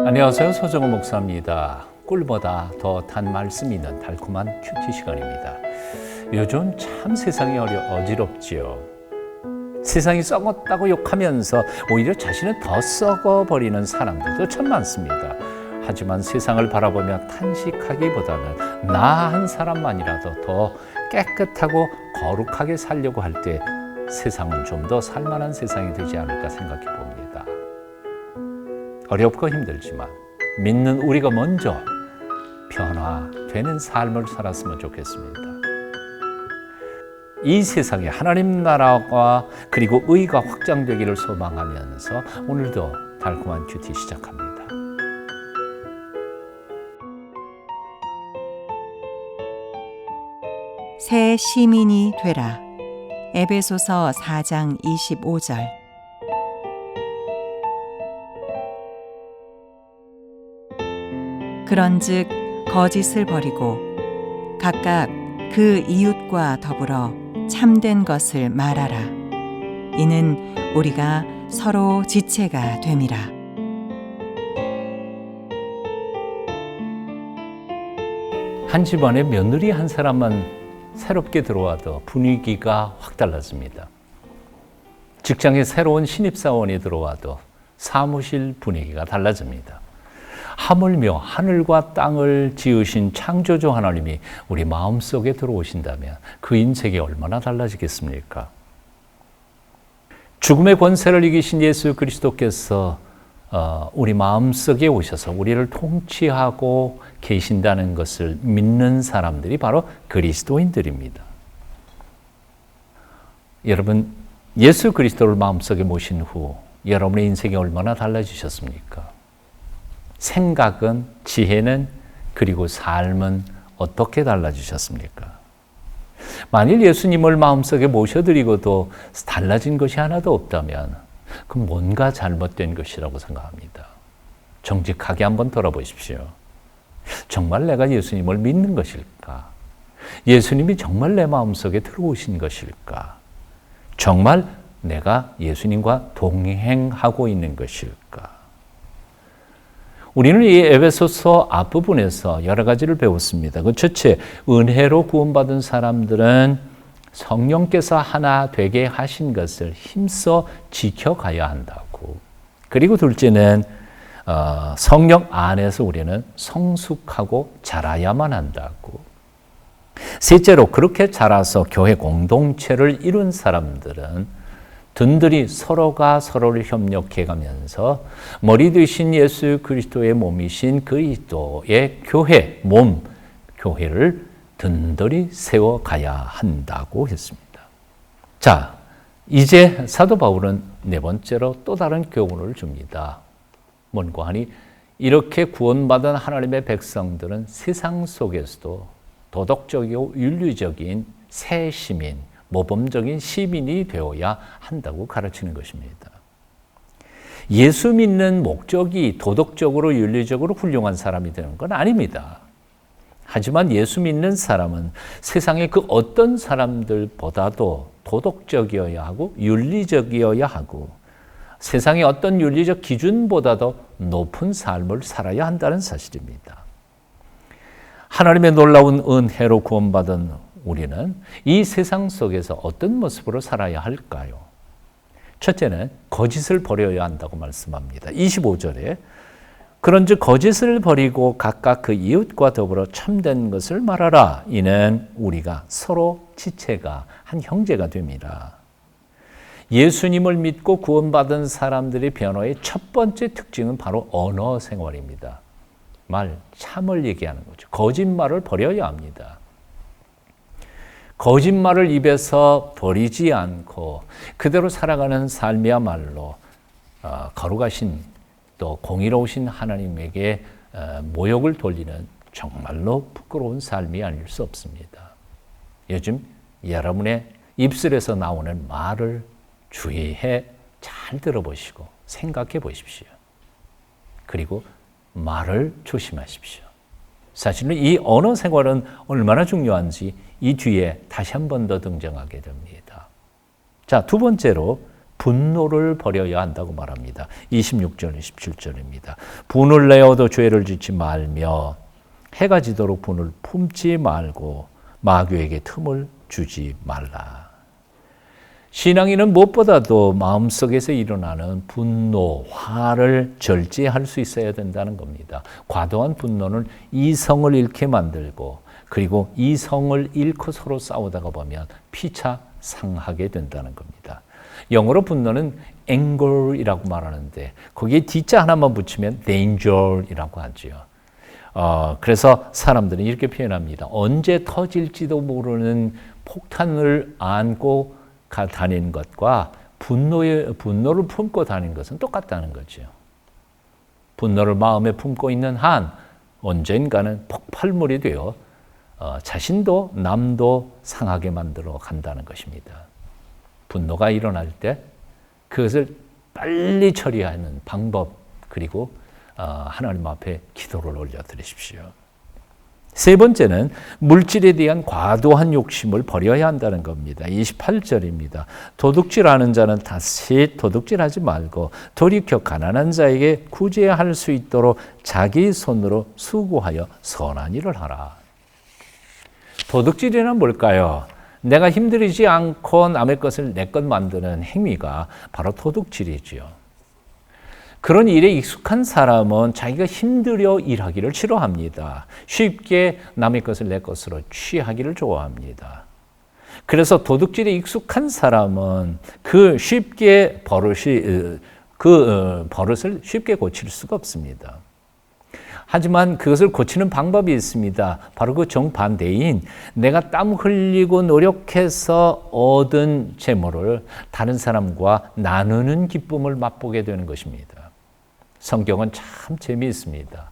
안녕하세요. 서정호 목사입니다. 꿀보다 더 단 말씀이 있는 달콤한 큐티 시간입니다. 요즘 참 세상이 어지럽지요. 세상이 썩었다고 욕하면서 오히려 자신은 더 썩어버리는 사람들도 참 많습니다. 하지만 세상을 바라보며 탄식하기보다는 나 한 사람만이라도 더 깨끗하고 거룩하게 살려고 할 때 세상은 좀 더 살만한 세상이 되지 않을까 생각해 봅니다. 어렵고 힘들지만 믿는 우리가 먼저 변화되는 삶을 살았으면 좋겠습니다. 이 세상에 하나님 나라가 그리고 의가 확장되기를 소망하면서 오늘도 달콤한 큐티 시작합니다. 새 시민이 되라. 에베소서 4장 25절. 그런즉 거짓을 버리고 각각 그 이웃과 더불어 참된 것을 말하라. 이는 우리가 서로 지체가 됨이라. 한 집안에 며느리 한 사람만 새롭게 들어와도 분위기가 확 달라집니다. 직장에 새로운 신입사원이 들어와도 사무실 분위기가 달라집니다. 하물며 하늘과 땅을 지으신 창조주 하나님이 우리 마음속에 들어오신다면 그 인생이 얼마나 달라지겠습니까? 죽음의 권세를 이기신 예수 그리스도께서 우리 마음속에 오셔서 우리를 통치하고 계신다는 것을 믿는 사람들이 바로 그리스도인들입니다. 여러분, 예수 그리스도를 마음속에 모신 후 여러분의 인생이 얼마나 달라지셨습니까? 생각은, 지혜는, 그리고 삶은 어떻게 달라지셨습니까? 만일 예수님을 마음속에 모셔드리고도 달라진 것이 하나도 없다면 그럼 뭔가 잘못된 것이라고 생각합니다. 정직하게 한번 돌아보십시오. 정말 내가 예수님을 믿는 것일까? 예수님이 정말 내 마음속에 들어오신 것일까? 정말 내가 예수님과 동행하고 있는 것일까? 우리는 이 에베소서 앞부분에서 여러 가지를 배웠습니다. 그 첫째, 은혜로 구원받은 사람들은 성령께서 하나 되게 하신 것을 힘써 지켜가야 한다고. 그리고 둘째는 성령 안에서 우리는 성숙하고 자라야만 한다고. 셋째로 그렇게 자라서 교회 공동체를 이룬 사람들은 든든히 서로가 서로를 협력해가면서 머리 되신 예수 그리스도의 몸이신 그리스도의 교회, 교회를 든든히 세워가야 한다고 했습니다. 자, 이제 사도 바울은 네 번째로 또 다른 교훈을 줍니다. 뭔가 하니 이렇게 구원받은 하나님의 백성들은 세상 속에서도 도덕적이고 윤리적인 새 시민, 모범적인 시민이 되어야 한다고 가르치는 것입니다. 예수 믿는 목적이 도덕적으로 윤리적으로 훌륭한 사람이 되는 건 아닙니다. 하지만 예수 믿는 사람은 세상의 그 어떤 사람들보다도 도덕적이어야 하고 윤리적이어야 하고 세상의 어떤 윤리적 기준보다도 높은 삶을 살아야 한다는 사실입니다. 하나님의 놀라운 은혜로 구원받은 우리는 이 세상 속에서 어떤 모습으로 살아야 할까요? 첫째는 거짓을 버려야 한다고 말씀합니다. 25절에 그런즉 거짓을 버리고 각각 그 이웃과 더불어 참된 것을 말하라. 이는 우리가 서로 지체가 한 형제가 됨이라. 예수님을 믿고 구원받은 사람들의 변화의 첫 번째 특징은 바로 언어 생활입니다. 참을 얘기하는 거죠. 거짓말을 버려야 합니다. 거짓말을 입에서 버리지 않고 그대로 살아가는 삶이야말로 거룩하신 또 공의로우신 하나님에게 모욕을 돌리는 정말로 부끄러운 삶이 아닐 수 없습니다. 요즘 여러분의 입술에서 나오는 말을 주의해 잘 들어보시고 생각해 보십시오. 그리고 말을 조심하십시오. 사실은 이 언어 생활은 얼마나 중요한지 이 뒤에 다시 한 번 더 등장하게 됩니다. 자, 두 번째로 분노를 버려야 한다고 말합니다. 26절, 27절입니다. 분을 내어도 죄를 짓지 말며 해가 지도록 분을 품지 말고 마귀에게 틈을 주지 말라. 신앙인은 무엇보다도 마음속에서 일어나는 분노, 화를 절제할 수 있어야 된다는 겁니다. 과도한 분노는 이성을 잃게 만들고 그리고 이성을 잃고 서로 싸우다가 보면 피차 상하게 된다는 겁니다. 영어로 분노는 anger이라고 말하는데 거기에 D자 하나만 붙이면 danger이라고 하죠. 그래서 사람들은 이렇게 표현합니다. 언제 터질지도 모르는 폭탄을 안고 다니는 것과 분노를 품고 다니는 것은 똑같다는 거죠. 분노를 마음에 품고 있는 한 언젠가는 폭발물이 되어 자신도 남도 상하게 만들어 간다는 것입니다. 분노가 일어날 때 그것을 빨리 처리하는 방법 그리고 하나님 앞에 기도를 올려드리십시오. 세 번째는 물질에 대한 과도한 욕심을 버려야 한다는 겁니다. 28절입니다. 도둑질하는 자는 다시 도둑질하지 말고 돌이켜 가난한 자에게 구제할 수 있도록 자기 손으로 수고하여 선한 일을 하라. 도둑질이란 뭘까요? 내가 힘들이지 않고 남의 것을 내 것 만드는 행위가 바로 도둑질이지요. 그런 일에 익숙한 사람은 자기가 힘들여 일하기를 싫어합니다. 쉽게 남의 것을 내 것으로 취하기를 좋아합니다. 그래서 도둑질에 익숙한 사람은 그 버릇을 쉽게 고칠 수가 없습니다. 하지만 그것을 고치는 방법이 있습니다. 바로 그 정반대인 내가 땀 흘리고 노력해서 얻은 재물을 다른 사람과 나누는 기쁨을 맛보게 되는 것입니다. 성경은 참 재미있습니다.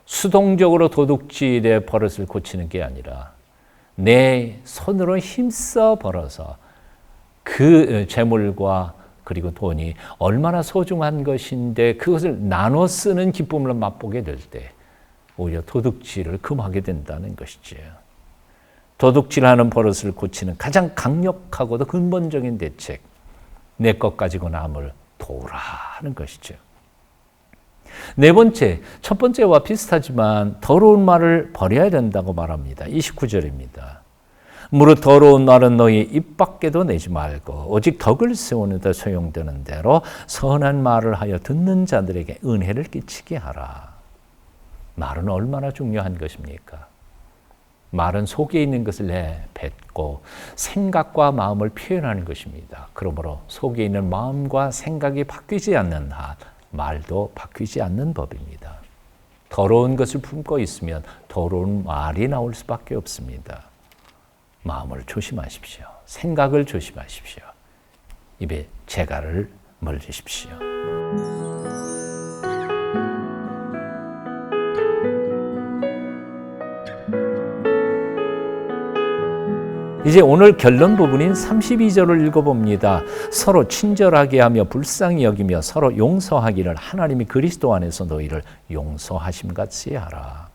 수동적으로 도둑질의 버릇을 고치는 게 아니라 내 손으로 힘써 벌어서 그 재물과 그리고 돈이 얼마나 소중한 것인데 그것을 나눠 쓰는 기쁨을 맛보게 될 때 오히려 도둑질을 금하게 된다는 것이지요. 도둑질하는 버릇을 고치는 가장 강력하고도 근본적인 대책, 내 것 가지고 남을 도우라는 것이죠. 네 번째, 첫 번째와 비슷하지만 더러운 말을 버려야 된다고 말합니다. 29절입니다. 무릇 더러운 말은 너희 입 밖에도 내지 말고 오직 덕을 세우는 데 소용되는 대로 선한 말을 하여 듣는 자들에게 은혜를 끼치게 하라. 말은 얼마나 중요한 것입니까? 말은 속에 있는 것을 내뱉고 생각과 마음을 표현하는 것입니다. 그러므로 속에 있는 마음과 생각이 바뀌지 않는 한 말도 바뀌지 않는 법입니다. 더러운 것을 품고 있으면 더러운 말이 나올 수밖에 없습니다. 마음을 조심하십시오. 생각을 조심하십시오. 입에 재갈을 멀리십시오. 이제 오늘 결론 부분인 32절을 읽어봅니다. 서로 친절하게 하며 불쌍히 여기며 서로 용서하기를 하나님이 그리스도 안에서 너희를 용서하심 같이 하라.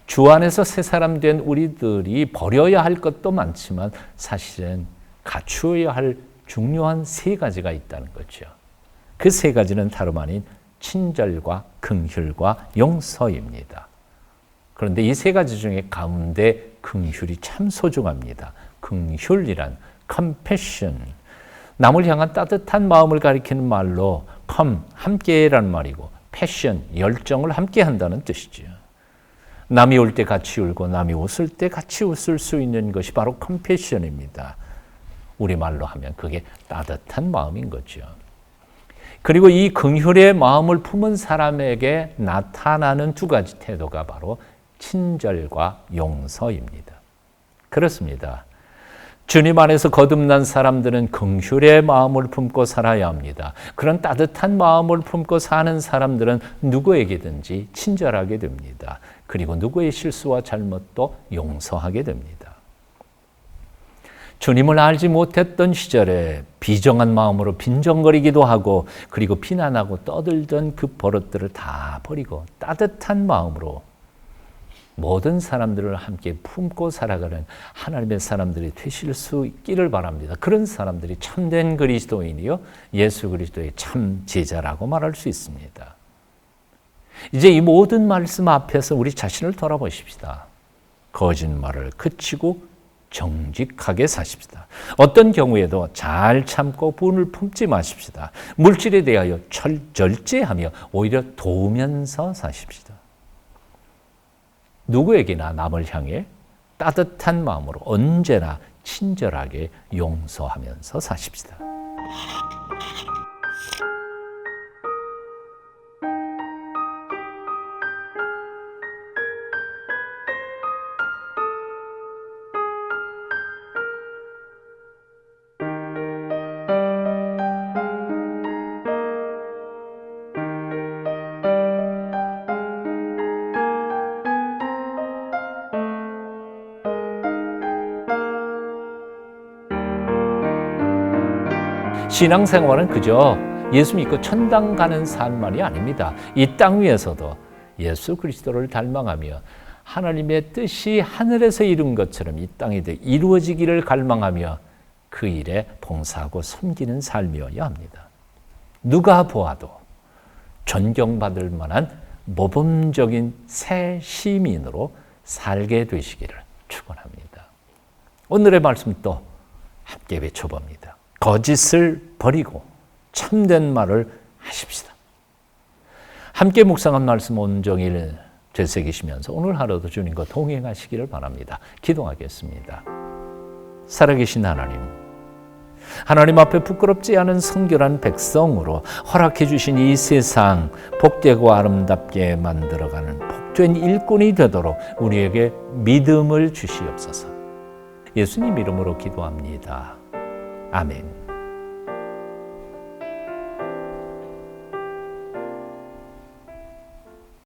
주 안에서 새 사람 된 우리들이 버려야 할 것도 많지만 사실은 갖추어야 할 중요한 세 가지가 있다는 거죠. 그 세 가지는 다름 아닌 친절과 긍휼과 용서입니다. 그런데 이 세 가지 중에 가운데 긍휼이 참 소중합니다. 긍휼이란 compassion, 남을 향한 따뜻한 마음을 가리키는 말로 come, 함께라는 말이고 passion, 열정을 함께한다는 뜻이죠. 남이 울 때 같이 울고 남이 웃을 때 같이 웃을 수 있는 것이 바로 compassion입니다. 우리말로 하면 그게 따뜻한 마음인 거죠. 그리고 이 긍휼의 마음을 품은 사람에게 나타나는 두 가지 태도가 바로 친절과 용서입니다. 그렇습니다. 주님 안에서 거듭난 사람들은 긍휼의 마음을 품고 살아야 합니다. 그런 따뜻한 마음을 품고 사는 사람들은 누구에게든지 친절하게 됩니다. 그리고 누구의 실수와 잘못도 용서하게 됩니다. 주님을 알지 못했던 시절에 비정한 마음으로 빈정거리기도 하고 그리고 비난하고 떠들던 그 버릇들을 다 버리고 따뜻한 마음으로 모든 사람들을 함께 품고 살아가는 하나님의 사람들이 되실 수 있기를 바랍니다. 그런 사람들이 참된 그리스도인이요 예수 그리스도의 참 제자라고 말할 수 있습니다. 이제 이 모든 말씀 앞에서 우리 자신을 돌아보십시다. 거짓말을 그치고 정직하게 사십시다. 어떤 경우에도 잘 참고 분을 품지 마십시다. 물질에 대하여 절제하며 오히려 도우면서 사십시다. 누구에게나 남을 향해 따뜻한 마음으로 언제나 친절하게 용서하면서 사십시다. 신앙생활은 그저 예수 믿고 천당 가는 삶만이 아닙니다. 이 땅 위에서도 예수 그리스도를 닮아가며 하나님의 뜻이 하늘에서 이룬 것처럼 이 땅에도 이루어지기를 갈망하며 그 일에 봉사하고 섬기는 삶이어야 합니다. 누가 보아도 존경받을 만한 모범적인 새 시민으로 살게 되시기를 축원합니다. 오늘의 말씀 또 함께 외쳐봅니다. 거짓을 버리고 참된 말을 하십시다. 함께 묵상한 말씀 온종일 되새기시면서 오늘 하루도 주님과 동행하시기를 바랍니다. 기도하겠습니다. 살아계신 하나님 앞에 부끄럽지 않은 성결한 백성으로 허락해 주신 이 세상 복되고 아름답게 만들어가는 복된 일꾼이 되도록 우리에게 믿음을 주시옵소서. 예수님 이름으로 기도합니다. 아멘.